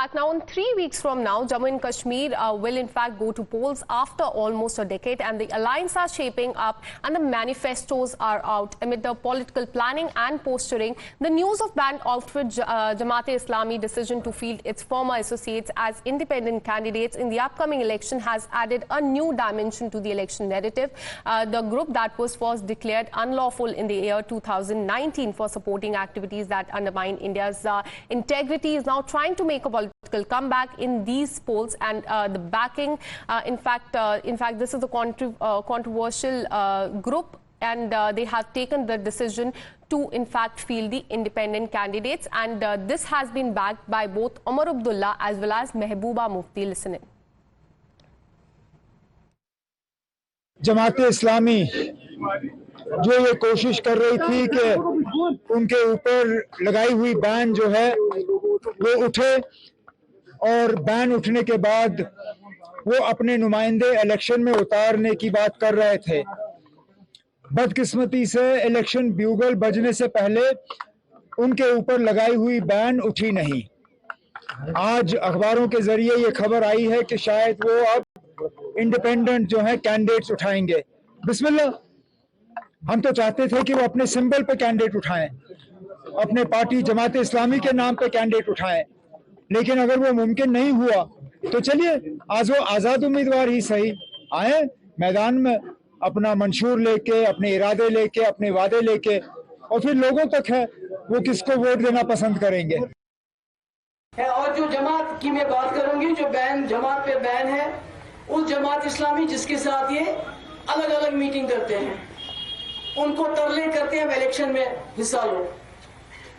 fact, now in 3 weeks from now, Jammu and Kashmir will in fact go to polls after almost a decade, and the alliance are shaping up and the manifestos are out. Amid the political planning and posturing, the news of banned outfit Jamaat-e-Islami decision to field its former associates as independent candidates in the upcoming election has added a new dimension to the election narrative. The group that was first declared unlawful in the year 2019 for supporting activities that undermine India's integrity is now trying to make a political comeback in these polls, and the backing, in fact, this is a controversial group, and they have taken the decision to in fact field the independent candidates, and this has been backed by both Omar Abdullah as well as Mehbooba Mufti. Listen in. Jamaat-e-Islami जो ये कोशिश कर रही थी कि उनके ऊपर लगाई हुई बैन जो है वो उठे, और बैन उठने के बाद वो अपने नुमाइंदे इलेक्शन में उतारने की बात कर रहे थे। बदकिस्मती से इलेक्शन ब्यूगल बजने से पहले उनके ऊपर लगाई हुई बैन उठी नहीं। आज अखबारों के जरिए ये खबर आई है कि शायद वो अब इंडिपेंडेंट जो है कैंडिडेट्स उठाएंगे। बिस्मिल्लाह, हम तो चाहते थे कि वो अपने सिंबल पे कैंडिडेट उठाएं, अपने पार्टी जमात इस्लामी के नाम पे कैंडिडेट उठाएं, लेकिन अगर वो मुमकिन नहीं हुआ तो चलिए आज वो आज़ाद उम्मीदवार ही सही आए मैदान में, अपना मंशूर लेके, अपने इरादे लेके, अपने वादे लेके, और फिर लोगों तक है वो किसको वोट देना पसंद करेंगे। और जो जमात की मैं बात करूंगी, जो बैन जमात पे बैन है, उस जमात इस्लामी जिसके साथ ये अलग अलग मीटिंग करते हैं, उनको तरले करते हैं इलेक्शन में हिस्सा लो।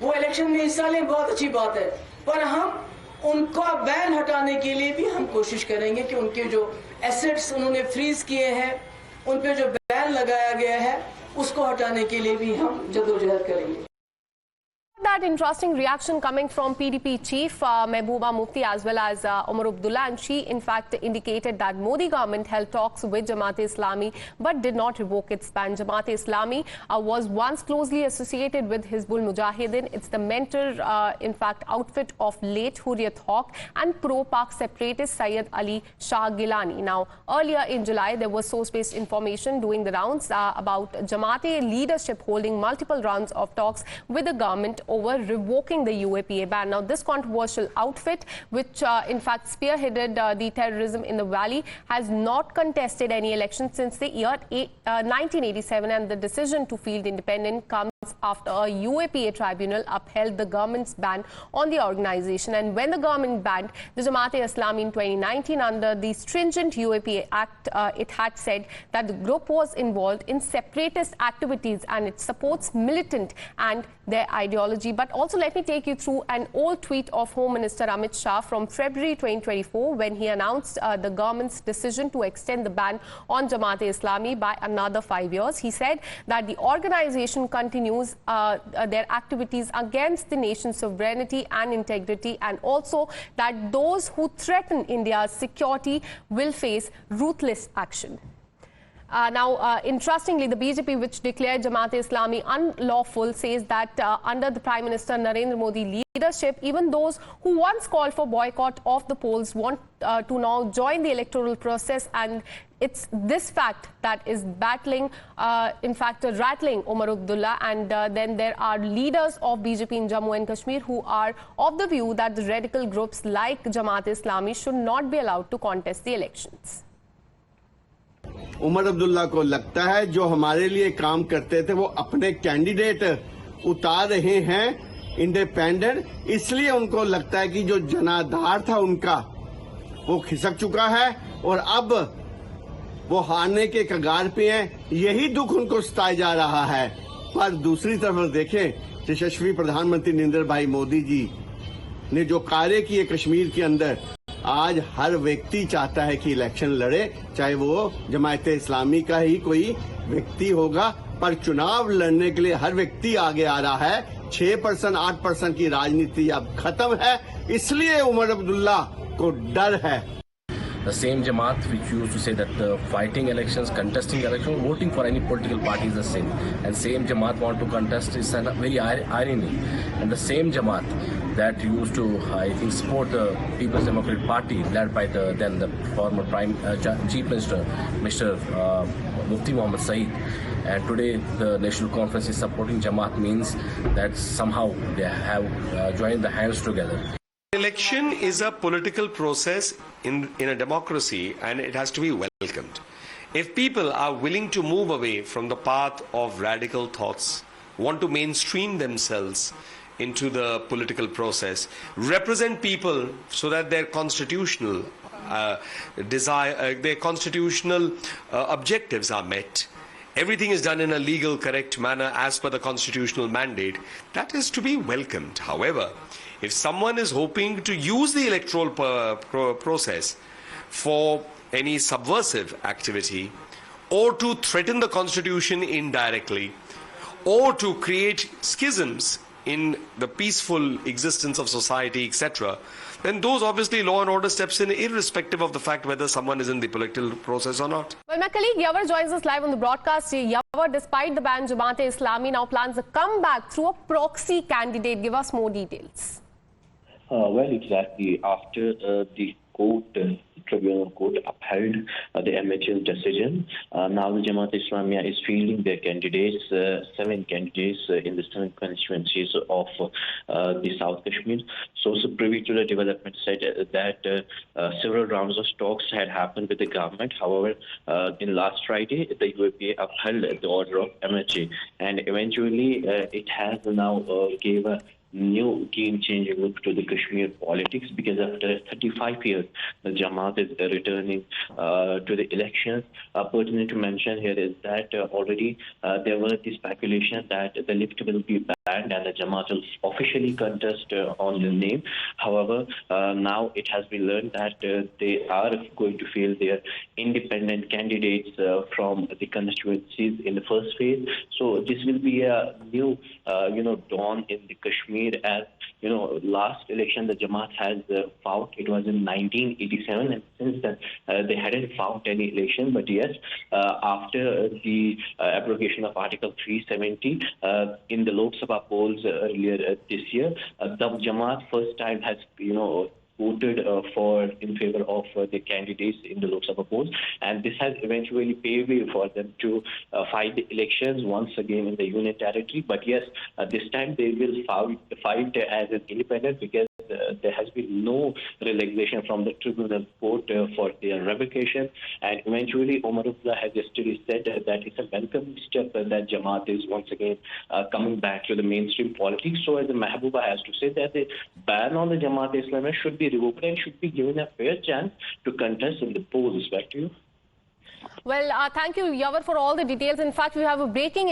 वो इलेक्शन में हिस्सा लें, बहुत अच्छी बात है, पर हम उनका बैन हटाने के लिए भी हम कोशिश करेंगे कि उनके जो एसेट्स उन्होंने फ्रीज किए हैं, उन पे जो बैन लगाया गया है, उसको हटाने के लिए भी हम जद्दोजहद करेंगे। That interesting reaction coming from PDP chief Mehbooba Mufti as well as Omar Abdullah, and she in fact indicated that Modi government held talks with Jamaat-e-Islami but did not revoke its ban. Jamaat-e-Islami was once closely associated with Hizbul Mujahideen. It's the mentor, in fact, outfit of late Hurriyat Haq and pro-Pak separatist Syed Ali Shah Gilani. Now, earlier in July, there was source-based information doing the rounds about Jamaat-e leadership holding multiple rounds of talks with the government over revoking the UAPA ban. Now, this controversial outfit, which in fact spearheaded the terrorism in the valley, has not contested any election since the year 1987, and the decision to field independent comes after a UAPA tribunal upheld the government's ban on the organization. And when the government banned the Jamaat-e-Islami in 2019 under the stringent UAPA Act, it had said that the group was involved in separatist activities and it supports militant and their ideology. But also let me take you through an old tweet of Home Minister Amit Shah from February 2024 when he announced the government's decision to extend the ban on Jamaat-e-Islami by another 5 years. He said that the organization continues their activities against the nation's sovereignty and integrity, and also that those who threaten India's security will face ruthless action. Now, interestingly, the BJP, which declared Jamaat-e-Islami unlawful, says that under the Prime Minister Narendra Modi leadership, even those who once called for boycott of the polls want to now join the electoral process, and it's this fact that is rattling Omar Abdullah, and then there are leaders of BJP in Jammu and Kashmir who are of the view that the radical groups like Jamaat-e-Islami should not be allowed to contest the elections. Omar Abdullah को लगता है जो हमारे लिए काम करते थे वो अपने कैंडिडेट उतार रहे हैं इंडिपेंडेंट, इसलिए उनको लगता है कि जो जनाधार था उनका वो खिसक चुका है और अब वो हारने के कगार पे हैं। यही दुख उनको सताया जा रहा है। पर दूसरी तरफ देखें, यशस्वी प्रधानमंत्री नरेंद्र भाई मोदी जी ने जो कार्य किए कश्मीर के अंदर, आज हर व्यक्ति चाहता है कि इलेक्शन लड़े, चाहे वो जमात इस्लामी का ही कोई व्यक्ति होगा, पर चुनाव लड़ने के लिए हर व्यक्ति आगे आ रहा है। 6% 8% की राजनीति अब खत्म है, इसलिए उमर अब्दुल्ला को डर है। The same Jamaat which used to say that fighting elections, contesting elections, voting for any political party is a sin, and same Jamaat want to contest is a very irony. And the same Jamaat that used to, I think, support the People's Democratic Party led by the former Chief Minister, Mr. Mufti Muhammad Saeed. And today the National Conference is supporting Jamaat means that somehow they have joined the hands together. Election is a political process in a democracy, and it has to be welcomed. If people are willing to move away from the path of radical thoughts, want to mainstream themselves into the political process, represent people so that their constitutional objectives are met, everything is done in a legal, correct manner as per the constitutional mandate, that is to be welcomed. However, if someone is hoping to use the electoral process for any subversive activity, or to threaten the constitution indirectly, or to create schisms in the peaceful existence of society, etc., then those obviously law and order steps in, irrespective of the fact whether someone is in the political process or not. Well, my colleague Yavar joins us live on the broadcast. Yavar, despite the ban, Jamaat-e-Islami now plans a comeback through a proxy candidate. Give us more details. Well, exactly. After the Tribunal Court upheld the MHL decision, now the Jamaat-e-Islami is fielding their candidates, 7 candidates in the 7 constituencies of the South Kashmir. Sources privy to the development said that several rounds of talks had happened with the government. However, in last Friday, the UAPA upheld the order of MHA, and eventually it has now gave a new game-changing look to the Kashmir politics, because after 35 years, the Jamaat is returning to the elections. Pertinent to mention here is that already there were the speculation that the lift will be banned and the Jamaat will officially contest on the name. However, now it has been learned that they are going to field their independent candidates from the constituencies in the first phase. So this will be a new, dawn in the Kashmir. As you know, last election the Jamaat has fought. It was in 1987, and since then they hadn't fought any election. But yes, after the abrogation of Article 370 in the Lok Sabha polls earlier this year, the Jamaat first time has voted in favor of the candidates in the Lok Sabha polls, and this has eventually paved way for them to fight the elections once again in the Union Territory. But yes, this time they will fight as an independent, because there has been no relaxation from the Tribunal Court for their revocation. And eventually, Omar Abdullah has yesterday said that it's a welcome step that Jamaat is once again coming back to the mainstream politics. So as the Mehbooba has to say that the ban on the Jamaat-e-Islami should be revoked and should be given a fair chance to contest in the polls. Back to you. Well, thank you, Yavar, for all the details. In fact, we have a breaking